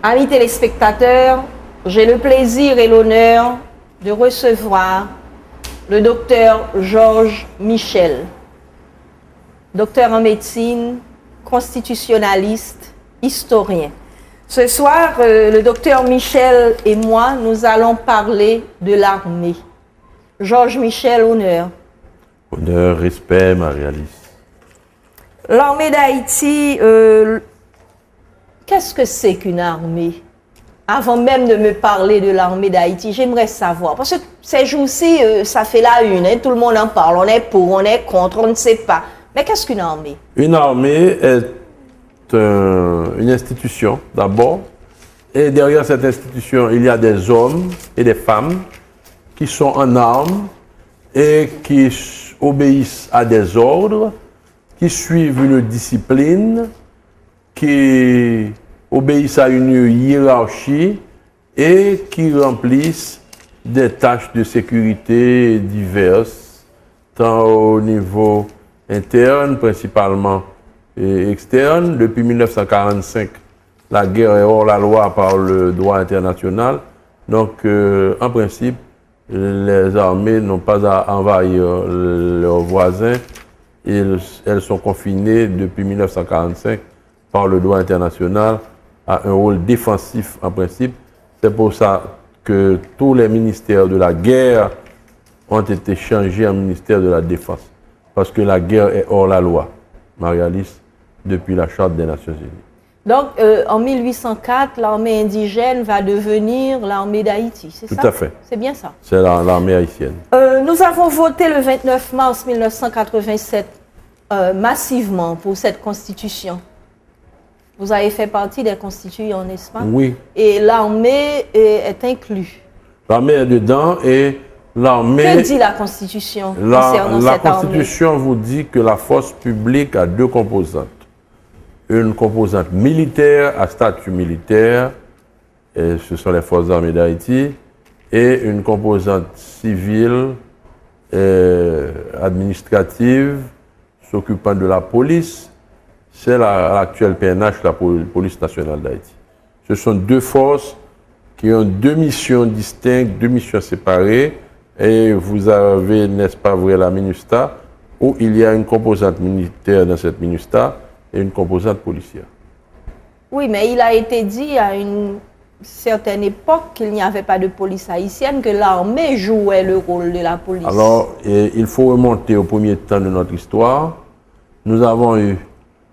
Amis téléspectateurs, j'ai le plaisir et l'honneur de recevoir le docteur Georges Michel, docteur en médecine, constitutionnaliste, historien. Ce soir, le docteur Michel et moi, nous allons parler de l'armée. Georges Michel, honneur. Honneur, respect, Marie-Alice. L'armée d'Haïti, qu'est-ce que c'est qu'une armée? Avant même de me parler de l'armée d'Haïti, j'aimerais savoir. Parce que ces jours-ci, ça fait la une, hein, tout le monde en parle. On est pour, on est contre, on ne sait pas. Mais qu'est-ce qu'une armée? Une armée est une institution, d'abord. Et derrière cette institution, il y a des hommes et des femmes qui sont en armes et qui obéissent à des ordres, qui suivent une discipline, qui obéissent à une hiérarchie et qui remplissent des tâches de sécurité diverses, tant au niveau interne, principalement, et externe. Depuis 1945, la guerre est hors la loi par le droit international. Donc, en principe, les armées n'ont pas à envahir leurs voisins. Elles sont confinées depuis 1945 par le droit international à un rôle défensif en principe. C'est pour ça que tous les ministères de la guerre ont été changés en ministère de la défense. Parce que la guerre est hors la loi, Marie-Alice, depuis la Charte des Nations Unies. Donc, en 1804, l'armée indigène va devenir l'armée d'Haïti, c'est ça? Tout à fait. C'est bien ça? C'est l'armée haïtienne. Nous avons voté le 29 mars 1987 massivement pour cette constitution. Vous avez fait partie des constituants, n'est-ce pas? Oui. Et l'armée est inclue. L'armée est dedans et l'armée... Que dit la Constitution concernant cette armée? La Constitution vous dit que la force publique a deux composantes. Une composante militaire à statut militaire, et ce sont les forces armées d'Haïti, et une composante civile, administrative, s'occupant de la police. C'est l'actuelle PNH, la Police nationale d'Haïti. Ce sont deux forces qui ont deux missions distinctes, deux missions séparées. Et vous avez, n'est-ce pas vrai, la MINUSTA, où il y a une composante militaire dans cette MINUSTA et une composante policière. Oui, mais il a été dit à une certaine époque qu'il n'y avait pas de police haïtienne, que l'armée jouait le rôle de la police. Alors, il faut remonter au premier temps de notre histoire. Nous avons eu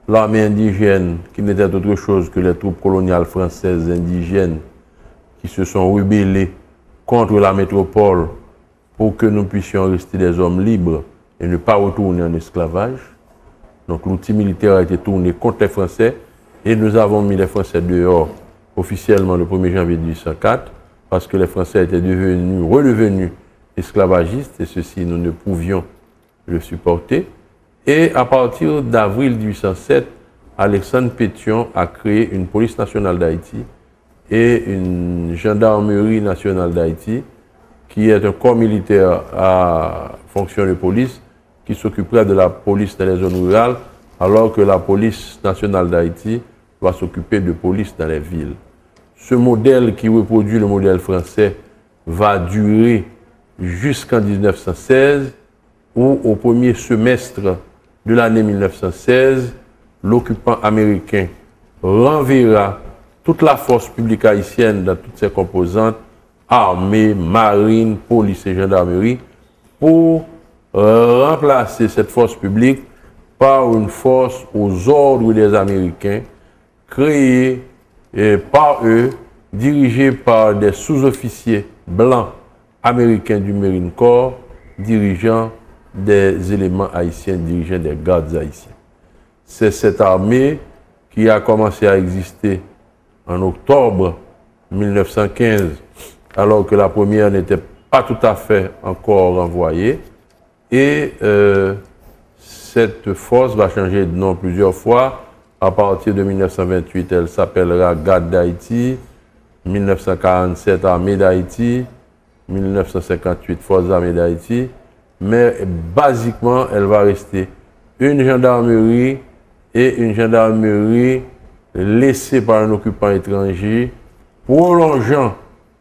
l'armée indigène, qui n'était autre chose que les troupes coloniales françaises indigènes qui se sont rebellées contre la métropole pour que nous puissions rester des hommes libres et ne pas retourner en esclavage. Donc l'outil militaire a été tourné contre les Français et nous avons mis les Français dehors officiellement le 1er janvier 1804 parce que les Français étaient redevenus esclavagistes et ceci nous ne pouvions le supporter. Et à partir d'avril 1807, Alexandre Pétion a créé une police nationale d'Haïti et une gendarmerie nationale d'Haïti, qui est un corps militaire à fonction de police, qui s'occuperait de la police dans les zones rurales, alors que la police nationale d'Haïti va s'occuper de police dans les villes. Ce modèle qui reproduit le modèle français va durer jusqu'en 1916, où au premier semestre de l'année 1916, l'occupant américain renverra toute la force publique haïtienne dans toutes ses composantes, armée, marine, police et gendarmerie, pour remplacer cette force publique par une force aux ordres des Américains, créée par eux, dirigée par des sous-officiers blancs américains du Marine Corps, dirigeant des éléments haïtiens, dirigeant des gardes haïtiens. C'est cette armée qui a commencé à exister en octobre 1915, alors que la première n'était pas tout à fait encore envoyée. Et cette force va changer de nom plusieurs fois. À partir de 1928, elle s'appellera Garde d'Haïti, 1947, Armée d'Haïti, 1958, Forces armées d'Haïti. Mais basiquement, elle va rester une gendarmerie et une gendarmerie laissée par un occupant étranger, prolongeant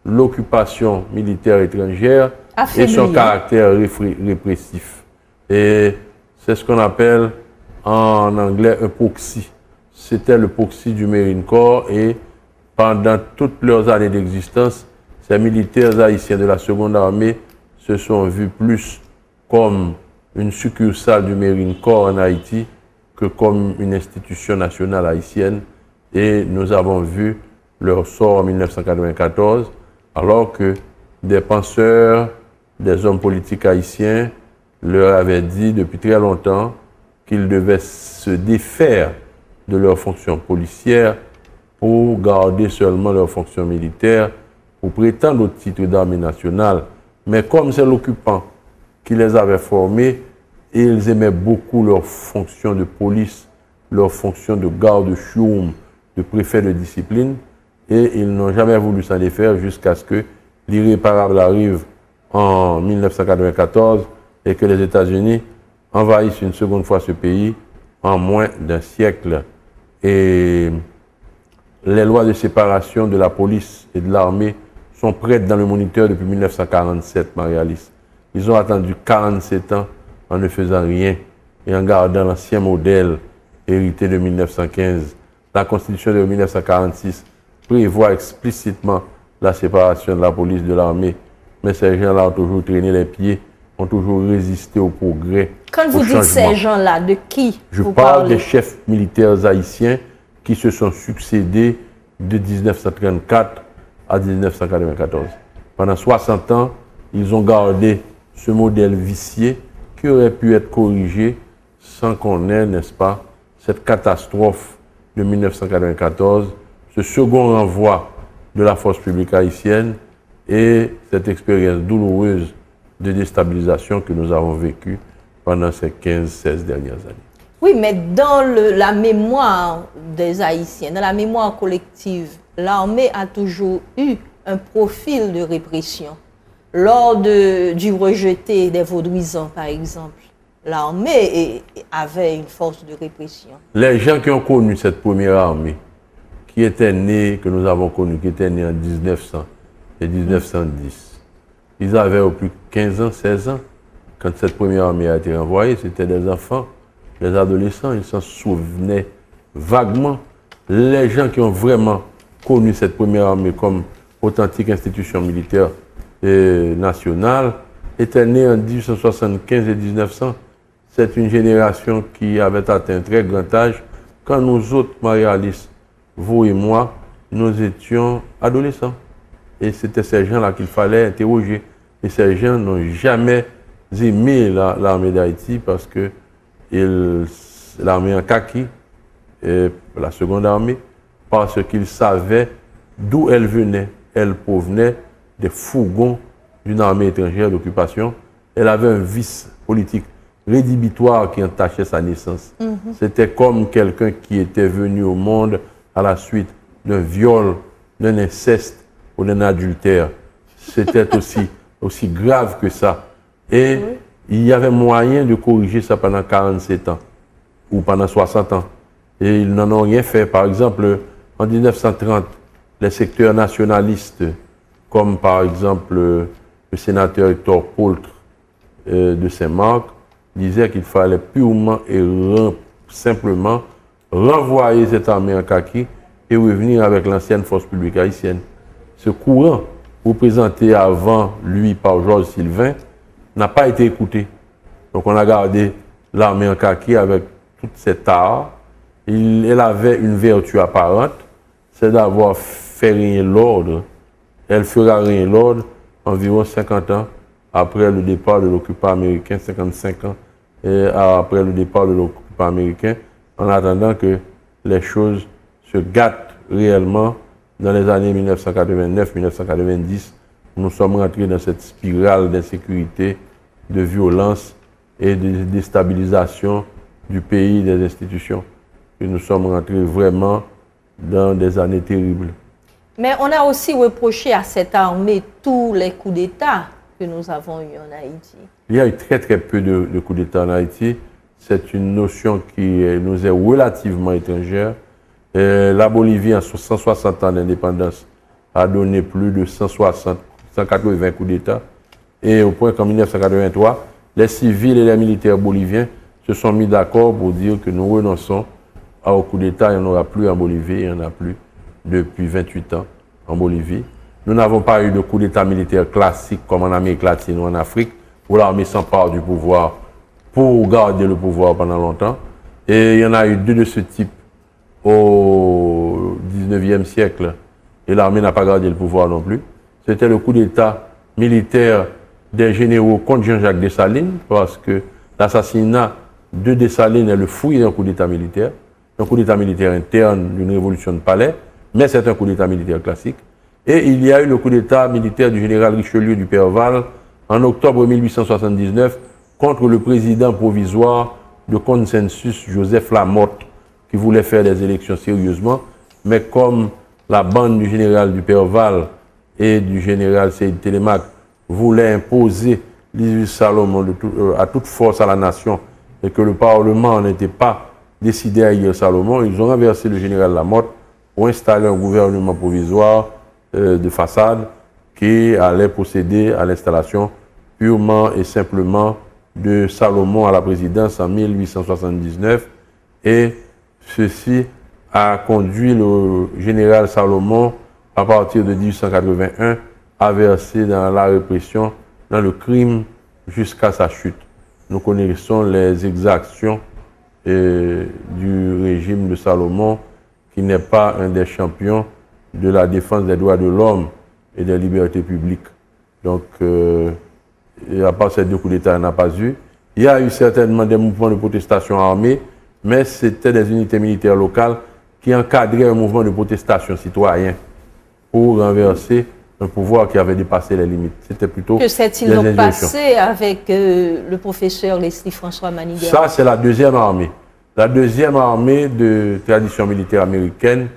l'occupation militaire étrangère et son caractère répressif. Et c'est ce qu'on appelle en anglais un proxy. C'était le proxy du Marine Corps et pendant toutes leurs années d'existence, ces militaires haïtiens de la Seconde Armée se sont vus plus comme une succursale du Marine Corps en Haïti que comme une institution nationale haïtienne. Et nous avons vu leur sort en 1994, alors que des penseurs, des hommes politiques haïtiens leur avaient dit depuis très longtemps qu'ils devaient se défaire de leurs fonctions policières pour garder seulement leurs fonctions militaires, pour prétendre au titre d'armée nationale. Mais comme c'est l'occupant qui les avait formés, ils aimaient beaucoup leurs fonctions de police, leurs fonctions de garde-choum, de préfet de discipline, et ils n'ont jamais voulu s'en défaire jusqu'à ce que l'irréparable arrive en 1994 et que les États-Unis envahissent une seconde fois ce pays en moins d'un siècle. Et les lois de séparation de la police et de l'armée sont prêtes dans le moniteur depuis 1947, Marie-Alice. Ils ont attendu 47 ans en ne faisant rien et en gardant l'ancien modèle hérité de 1915. La Constitution de 1946 prévoit explicitement la séparation de la police de l'armée, mais ces gens-là ont toujours traîné les pieds, ont toujours résisté au progrès. Quand vous dites ces gens-là, de qui vous parlez? Je parle des parlez? chefs militaires haïtiens qui se sont succédés de 1934 à 1994. Pendant 60 ans, ils ont gardé ce modèle vicié qui aurait pu être corrigé sans qu'on ait, n'est-ce pas, cette catastrophe de 1994, ce second renvoi de la force publique haïtienne et cette expérience douloureuse de déstabilisation que nous avons vécue pendant ces 15-16 dernières années. Oui, mais dans la mémoire des Haïtiens, dans la mémoire collective, l'armée a toujours eu un profil de répression. Lors du rejeté des Vaudouisans, par exemple, l'armée avait une force de répression. Les gens qui ont connu cette première armée, qui était née, que nous avons connue, qui était née en 1900 et 1910, ils avaient au plus 15 ans, 16 ans, quand cette première armée a été envoyée. C'était des enfants, des adolescents, ils s'en souvenaient vaguement. Les gens qui ont vraiment connu cette première armée comme authentique institution militaire nationale étaient nés en 1875 et 1900. C'est une génération qui avait atteint un très grand âge quand nous autres, Marie-Alice, vous et moi, nous étions adolescents. Et c'était ces gens-là qu'il fallait interroger. Et ces gens n'ont jamais aimé l'armée d'Haïti parce que l'armée en kaki, la seconde armée, parce qu'ils savaient d'où elle venait. Elle provenait des fourgons d'une armée étrangère d'occupation. Elle avait un vice politique rédhibitoire qui entachait sa naissance. C'était comme quelqu'un qui était venu au monde à la suite d'un viol, d'un inceste ou d'un adultère. C'était aussi grave que ça. Et il y avait moyen de corriger ça pendant 47 ans ou pendant 60 ans. Et ils n'en ont rien fait. Par exemple, en 1930, les secteurs nationalistes, comme par exemple le sénateur Hector Poultre de Saint-Marc, disait qu'il fallait purement et simplement renvoyer cette armée en kaki et revenir avec l'ancienne force publique haïtienne. Ce courant, représenté avant lui par Georges Sylvain, n'a pas été écouté. Donc on a gardé l'armée en kaki avec toute cette art. Elle avait une vertu apparente, c'est d'avoir fait régner l'ordre. Elle fera régner l'ordre environ 50 ans après le départ de l'occupant américain, 55 ans et après le départ de l'occupant américain, en attendant que les choses se gâtent réellement dans les années 1989-1990. Nous sommes rentrés dans cette spirale d'insécurité, de violence et de déstabilisation du pays, des institutions. Et nous sommes rentrés vraiment dans des années terribles. Mais on a aussi reproché à cette armée tous les coups d'État que nous avons eus en Haïti. Il y a eu très peu de coups d'État en Haïti. C'est une notion qui nous est relativement étrangère. La Bolivie, en 160 ans d'indépendance, a donné plus de 160, 180 coups d'État. Et au point qu'en 1983, les civils et les militaires boliviens se sont mis d'accord pour dire que nous renonçons au coup d'État. Il n'y en aura plus en Bolivie, il n'y en a plus depuis 28 ans en Bolivie. Nous n'avons pas eu de coup d'État militaire classique comme en Amérique latine ou en Afrique, où l'armée s'empare du pouvoir pour garder le pouvoir pendant longtemps. Et il y en a eu deux de ce type au 19e siècle, et l'armée n'a pas gardé le pouvoir non plus. C'était le coup d'État militaire des généraux contre Jean-Jacques Dessalines, parce que l'assassinat de Dessalines est le fruit d'un coup d'État militaire interne d'une révolution de palais, mais c'est un coup d'État militaire classique. Et il y a eu le coup d'État militaire du général Richelieu du Perval en octobre 1879 contre le président provisoire de consensus Joseph Lamotte, qui voulait faire des élections sérieusement, mais comme la bande du général du Perval et du général Seyd Telemaque voulait imposer l'Isis Salomon à toute force à la nation et que le Parlement n'était pas décidé à élire Salomon, ils ont renversé le général Lamotte pour installer un gouvernement provisoire de façade qui allait procéder à l'installation purement et simplement de Salomon à la présidence en 1879. Et ceci a conduit le général Salomon, à partir de 1881, à verser dans la répression, dans le crime, jusqu'à sa chute. Nous connaissons les exactions du régime de Salomon, qui n'est pas un des champions de la défense des droits de l'homme et des libertés publiques. Donc, à part ces deux coups d'État, il n'y en a pas eu. Il y a eu certainement des mouvements de protestation armés, mais c'était des unités militaires locales qui encadraient un mouvement de protestation citoyen pour renverser un pouvoir qui avait dépassé les limites. C'était plutôt que s'est-il donc passé avec le professeur Leslie François Manigara? Ça, c'est la deuxième armée. La deuxième armée de tradition militaire américaine,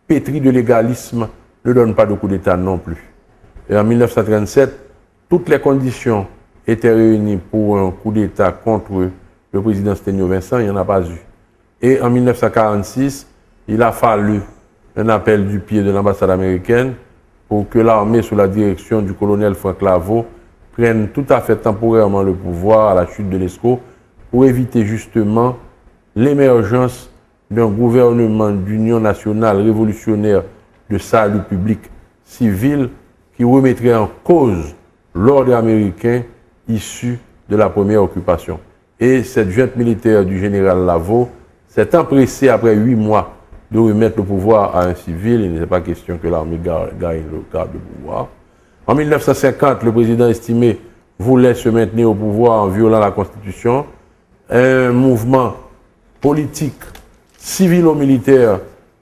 pétrie de légalisme, ne donne pas de coup d'État non plus. Et en 1937, toutes les conditions étaient réunies pour un coup d'État contre le président Sténio Vincent, il n'y en a pas eu. Et en 1946, il a fallu un appel du pied de l'ambassade américaine pour que l'armée, sous la direction du colonel Frank Lavaud, prenne tout à fait temporairement le pouvoir à la chute de l'ESCO pour éviter justement l'émergence d'un gouvernement d'union nationale révolutionnaire de salut public civil qui remettrait en cause l'ordre américain issu de la première occupation. Et cette junte militaire du général Lavaud s'est empressée après 8 mois de remettre le pouvoir à un civil. Il n'est pas question que l'armée gagne le cadre de pouvoir. En 1950, le président estimé voulait se maintenir au pouvoir en violant la Constitution. Un mouvement politique, civilo-militaire,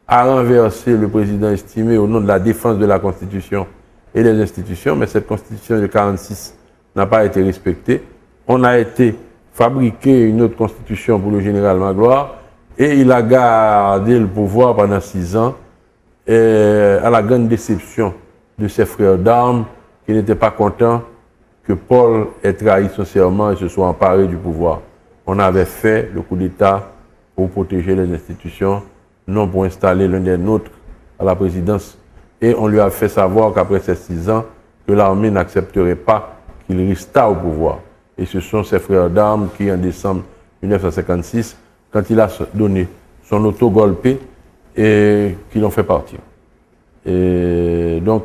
a renversé le président estimé au nom de la défense de la Constitution et des institutions, mais cette Constitution de 1946 n'a pas été respectée. On a été fabriquer une autre Constitution pour le général Magloire, et il a gardé le pouvoir pendant 6 ans, à la grande déception de ses frères d'armes qui n'étaient pas contents que Paul ait trahi son serment et se soit emparé du pouvoir. On avait fait le coup d'État pour protéger les institutions, non pour installer l'un des nôtres à la présidence. Et on lui a fait savoir qu'après ces 6 ans, que l'armée n'accepterait pas qu'il restât au pouvoir. Et ce sont ses frères d'armes qui, en décembre 1956, quand il a donné son auto-golpé, et qui l'ont fait partir. Et donc,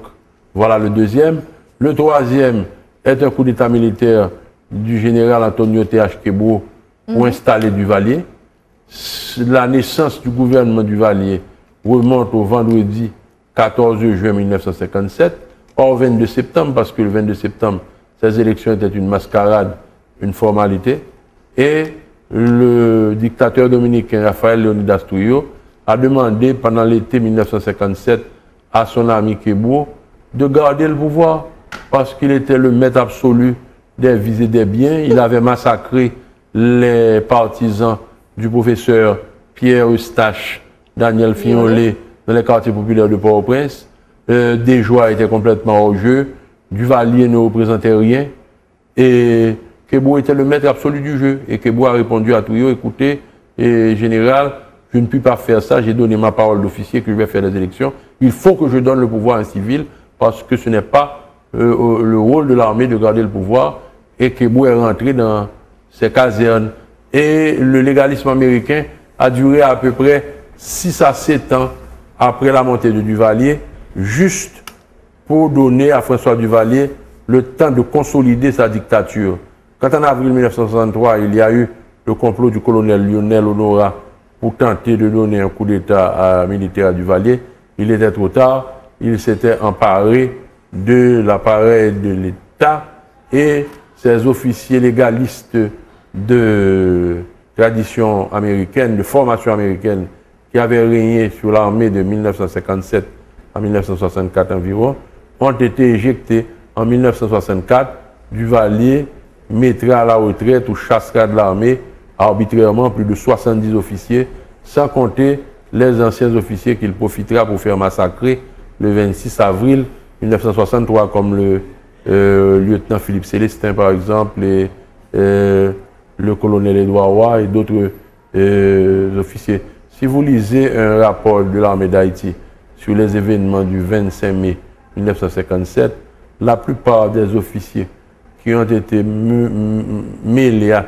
voilà le deuxième. Le troisième est un coup d'État militaire du général Antonio T.H. Kebo pour installer Duvalier. La naissance du gouvernement Duvalier remonte au vendredi 14 juin 1957, pas au 22 septembre, parce que le 22 septembre, ces élections étaient une mascarade, une formalité. Et le dictateur dominicain Rafael Leonidas Trujillo a demandé pendant l'été 1957 à son ami Kebo de garder le pouvoir parce qu'il était le maître absolu des vies et des biens. Il avait massacré les partisans du professeur Pierre Eustache, Daniel Fignolet dans les quartiers populaires de Port-au-Prince. Desjoie était complètement hors jeu. Duvalier ne représentait rien. Et Kebo était le maître absolu du jeu. Et Kebo a répondu à Trujillo, écoutez, général, je ne puis pas faire ça, j'ai donné ma parole d'officier que je vais faire les élections. Il faut que je donne le pouvoir à un civil parce que ce n'est pas le rôle de l'armée de garder le pouvoir et Kébou est rentré dans ses casernes. Et le légalisme américain a duré à peu près 6 à 7 ans après la montée de Duvalier, juste pour donner à François Duvalier le temps de consolider sa dictature. Quand en avril 1963, il y a eu le complot du colonel Lionel Honora pour tenter de donner un coup d'État militaire à Duvalier, il était trop tard, il s'était emparé de l'appareil de l'État et ses officiers légalistes de tradition américaine, de formation américaine, qui avaient régné sur l'armée de 1957 à 1964 environ, ont été éjectés en 1964. Duvalier mettra à la retraite ou chassera de l'armée arbitrairement plus de 70 officiers, sans compter les anciens officiers qu'il profitera pour faire massacrer le 26 avril 1963, comme le lieutenant Philippe Célestin, par exemple, et le colonel Édouard Roy et d'autres officiers. Si vous lisez un rapport de l'armée d'Haïti sur les événements du 25 mai 1957, la plupart des officiers qui ont été mêlés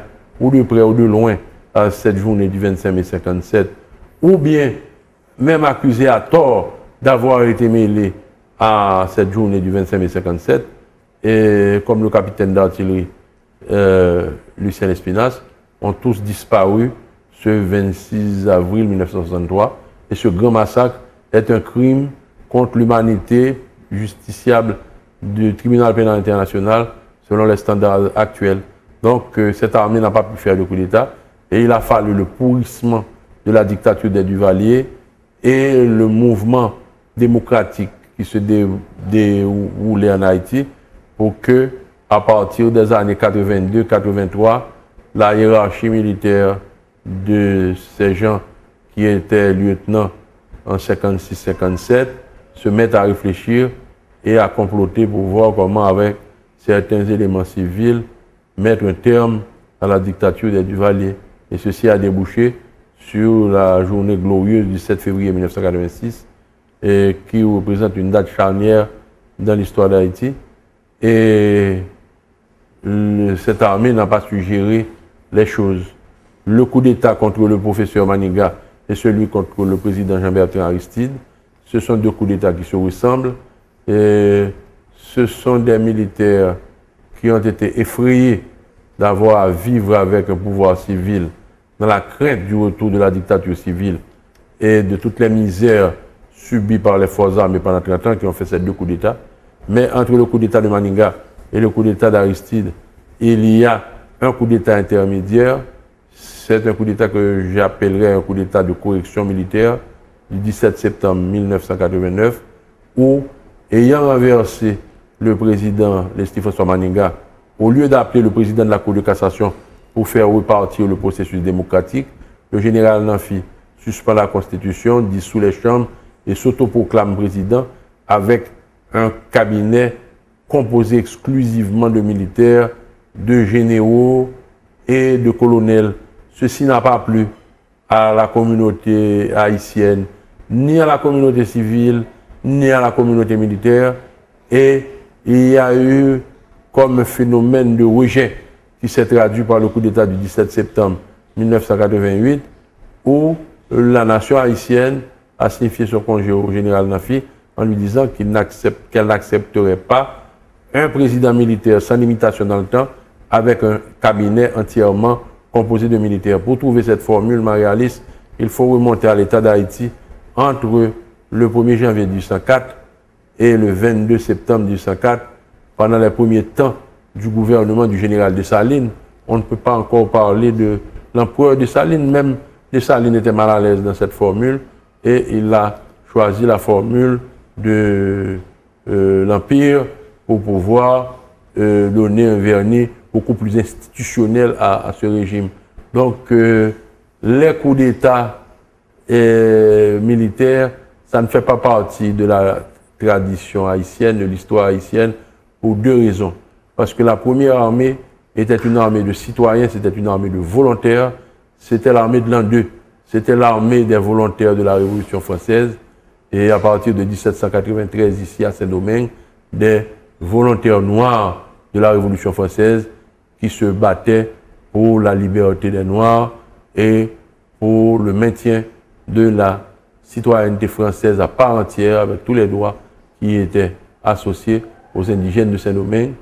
ou de près ou de loin à cette journée du 25 mai 1957, ou bien même accusés à tort d'avoir été mêlés à cette journée du 25 mai 1957, et comme le capitaine d'artillerie Lucien Espinas, ont tous disparu ce 26 avril 1963. Et ce grand massacre est un crime contre l'humanité justiciable du tribunal pénal international selon les standards actuels. Donc cette armée n'a pas pu faire de coup d'État et il a fallu le pourrissement de la dictature des Duvalier et le mouvement démocratique qui se déroulait en Haïti pour que, à partir des années 82-83, la hiérarchie militaire de ces gens qui étaient lieutenants en 56-57 se mette à réfléchir et à comploter pour voir comment, avec certains éléments civils, mettre un terme à la dictature des Duvalier. Et ceci a débouché sur la journée glorieuse du 7 février 1986, et qui représente une date charnière dans l'histoire d'Haïti. Et cette armée n'a pas su gérer les choses. Le coup d'État contre le professeur Maniga et celui contre le président Jean-Bertrand Aristide, ce sont deux coups d'État qui se ressemblent. Et ce sont des militaires qui ont été effrayés d'avoir à vivre avec un pouvoir civil dans la crainte du retour de la dictature civile et de toutes les misères subies par les forces armées pendant 30 ans qui ont fait ces deux coups d'État. Mais entre le coup d'État de Maniga et le coup d'État d'Aristide, il y a un coup d'État intermédiaire. C'est un coup d'État que j'appellerais un coup d'État de correction militaire du 17 septembre 1989, où, ayant renversé le président Leslie François Maniga, au lieu d'appeler le président de la Cour de cassation pour faire repartir le processus démocratique, le général Nanfi suspend la Constitution, dissout les chambres et s'autoproclame président avec un cabinet composé exclusivement de militaires, de généraux et de colonels. Ceci n'a pas plu à la communauté haïtienne, ni à la communauté civile, ni à la communauté militaire. Et il y a eu comme phénomène de rejet qui s'est traduit par le coup d'État du 17 septembre 1988, où la nation haïtienne a signifié son congé au général Nanfi en lui disant qu'elle n'accepterait pas un président militaire sans limitation dans le temps avec un cabinet entièrement composé de militaires. Pour trouver cette formule, Marie-Alice, il faut remonter à l'État d'Haïti entre le 1er janvier 1804 et le 22 septembre 1804, pendant les premiers temps du gouvernement du général Dessalines. On ne peut pas encore parler de l'empereur Dessalines, même Dessalines était mal à l'aise dans cette formule et il a choisi la formule de l'Empire pour pouvoir donner un vernis beaucoup plus institutionnel à ce régime. Donc, les coups d'État militaires, ça ne fait pas partie de la tradition haïtienne, de l'histoire haïtienne, pour deux raisons. Parce que la première armée était une armée de citoyens, c'était une armée de volontaires, c'était l'armée de l'an 2. c'était l'armée des volontaires de la Révolution française. Et à partir de 1793, ici à Saint-Domingue, des volontaires noirs de la Révolution française qui se battaient pour la liberté des Noirs et pour le maintien de la citoyenneté française à part entière, avec tous les droits qui étaient associés aux indigènes de Saint-Domingue.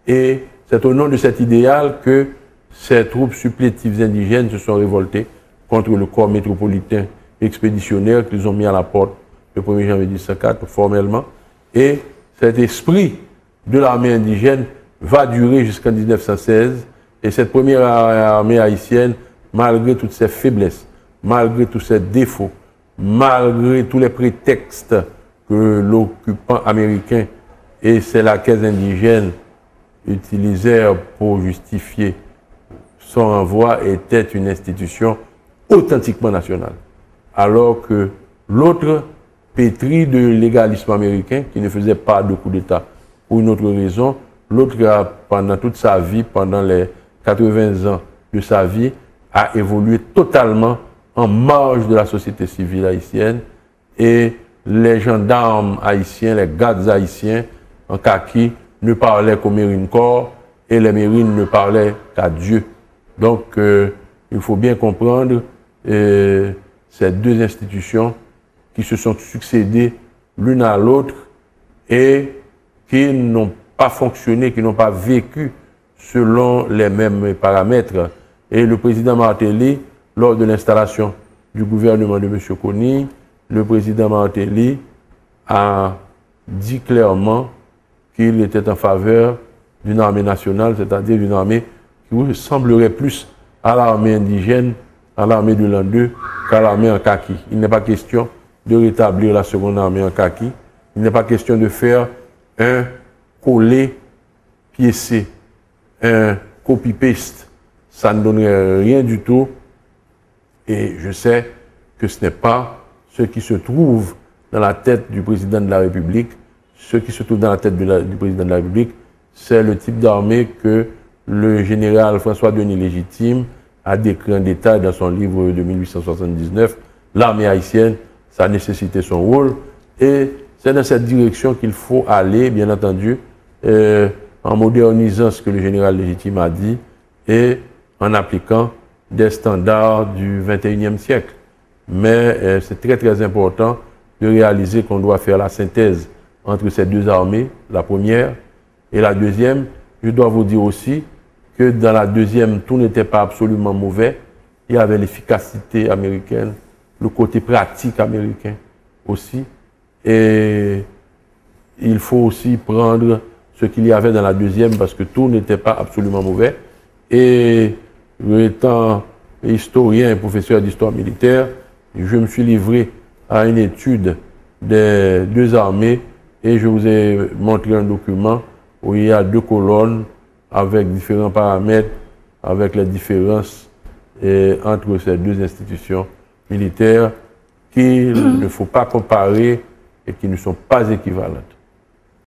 Et c'est au nom de cet idéal que ces troupes supplétives indigènes se sont révoltées contre le corps métropolitain expéditionnaire qu'ils ont mis à la porte le 1er janvier 1904 formellement. Et cet esprit de l'armée indigène va durer jusqu'en 1916. Et cette première armée haïtienne, malgré toutes ses faiblesses, malgré tous ses défauts, malgré tous les prétextes que l'occupant américain et ses laquais indigènes utilisèrent pour justifier son envoi, était une institution authentiquement nationale. Alors que l'autre, pétri de légalisme américain, qui ne faisait pas de coup d'État pour une autre raison, l'autre, pendant toute sa vie, pendant les 80 ans de sa vie, a évolué totalement en marge de la société civile haïtienne, et les gendarmes haïtiens, les gardes haïtiens en kaki ne parlaient qu'aux Marine Corps et les Marines ne parlaient qu'à Dieu. Donc il faut bien comprendre ces deux institutions qui se sont succédées l'une à l'autre et qui n'ont pas fonctionné, qui n'ont pas vécu selon les mêmes paramètres. Et le président Martelly, lors de l'installation du gouvernement de M. Kony, le président Martelly a dit clairement qu'il était en faveur d'une armée nationale, c'est-à-dire d'une armée qui ressemblerait plus à l'armée indigène, à l'armée de l'an 2, qu'à l'armée en kaki. Il n'est pas question de rétablir la seconde armée en kaki. Il n'est pas question de faire un collé piécé, un copy-paste. Ça ne donnerait rien du tout. Et je sais que ce n'est pas ce qui se trouve dans la tête du président de la République. Ce qui se trouve dans la tête du président de la République, c'est le type d'armée que le général François-Denis Légitime a décrit en détail dans son livre de 1879. L'armée haïtienne, ça a nécessité son rôle. Et c'est dans cette direction qu'il faut aller, bien entendu, en modernisant ce que le général Légitime a dit et en appliquant des standards du XXIe siècle. Mais c'est très très important de réaliser qu'on doit faire la synthèse entre ces deux armées, la première et la deuxième. Je dois vous dire aussi que dans la deuxième, tout n'était pas absolument mauvais. Il y avait l'efficacité américaine, le côté pratique américain aussi. Et il faut aussi prendre ce qu'il y avait dans la deuxième parce que tout n'était pas absolument mauvais. Et étant historien et professeur d'histoire militaire, je me suis livré à une étude des deux armées et je vous ai montré un document où il y a 2 colonnes avec différents paramètres, avec les différences entre ces deux institutions militaires qu'il ne faut pas comparer et qui ne sont pas équivalentes.